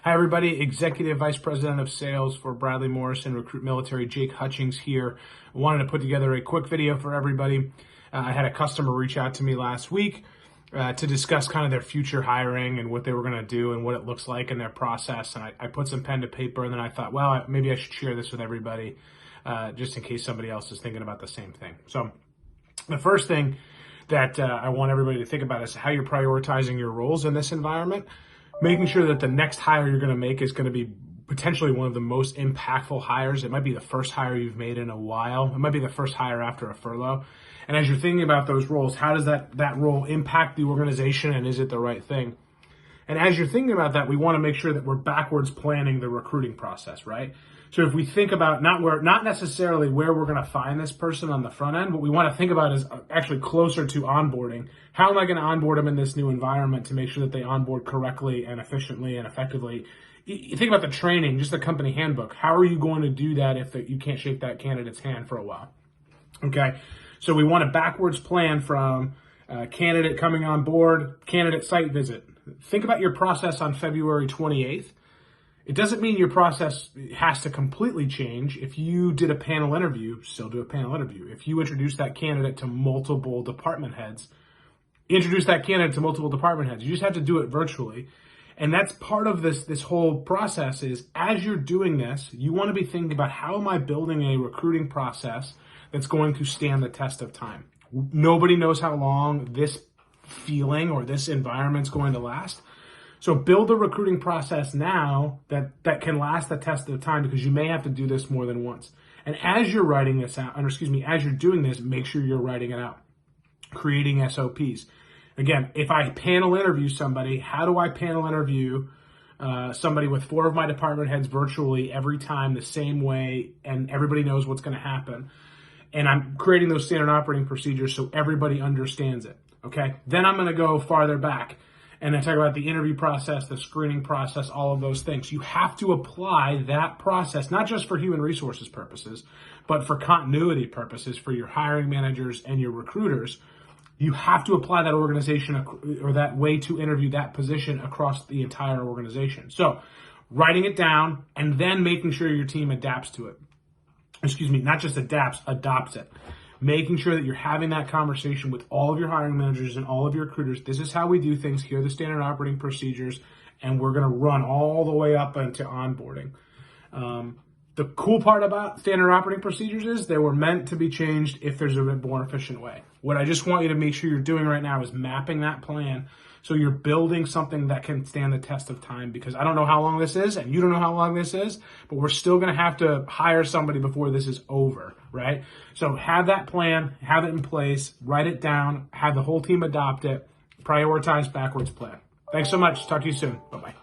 Hi, everybody. Executive Vice President of Sales for Bradley Morrison, RecruitMilitary, Jake Hutchings here. I wanted to put together a quick video for everybody. I had a customer reach out to me last week to discuss kind of their future hiring and what they were going to do and what it looks like in their process. And I put some pen to paper, and then I thought, well, maybe I should share this with everybody just in case somebody else is thinking about the same thing. So the first thing that I want everybody to think about is how you're prioritizing your roles in this environment. Making sure that the next hire you're going to make is going to be potentially one of the most impactful hires. It might be the first hire you've made in a while. It might be the first hire after a furlough. And as you're thinking about those roles, how does that role impact the organization, and is it the right thing? And as you're thinking about that, we want to make sure that we're backwards planning the recruiting process, right? So if we think about not necessarily where we're going to find this person on the front end, what we want to think about is actually closer to onboarding. How am I going to onboard them in this new environment to make sure that they onboard correctly and efficiently and effectively? You think about the training, just the company handbook. How are you going to do that if you can't shake that candidate's hand for a while? Okay, so we want to backwards plan from candidate coming on board, candidate site visit. Think about your process on February 28th. It doesn't mean your process has to completely change. If you did a panel interview, still do a panel interview. If you introduce that candidate to multiple department heads, introduce that candidate to multiple department heads. You just have to do it virtually. And that's part of this whole process is as you're doing this, you want to be thinking about how am I building a recruiting process that's going to stand the test of time. Nobody knows how long this feeling or this environment's going to last. So build a recruiting process now that can last the test of time, because you may have to do this more than once. And as you're writing this out, as you're doing this, make sure you're writing it out, creating SOPs. Again, if I panel interview somebody, how do I panel interview somebody with 4 of my department heads virtually every time the same way, and everybody knows what's going to happen? And I'm creating those standard operating procedures so everybody understands it, okay? Then I'm going to go farther back. And I talk about the interview process, the screening process, all of those things. You have to apply that process, not just for human resources purposes, but for continuity purposes for your hiring managers and your recruiters. You have to apply that organization or that way to interview that position across the entire organization. So writing it down and then making sure your team adapts to it. Not just adapts, adopts it. Making sure that you're having that conversation with all of your hiring managers and all of your recruiters. This is how we do things. Here are the standard operating procedures, and we're going to run all the way up into onboarding. The cool part about standard operating procedures is they were meant to be changed if there's a bit more efficient way. What I just want you to make sure you're doing right now is mapping that plan so you're building something that can stand the test of time, because I don't know how long this is and you don't know how long this is, but we're still going to have to hire somebody before this is over, right? So have that plan, have it in place, write it down, have the whole team adopt it, prioritize backwards plan. Thanks so much. Talk to you soon. Bye-bye.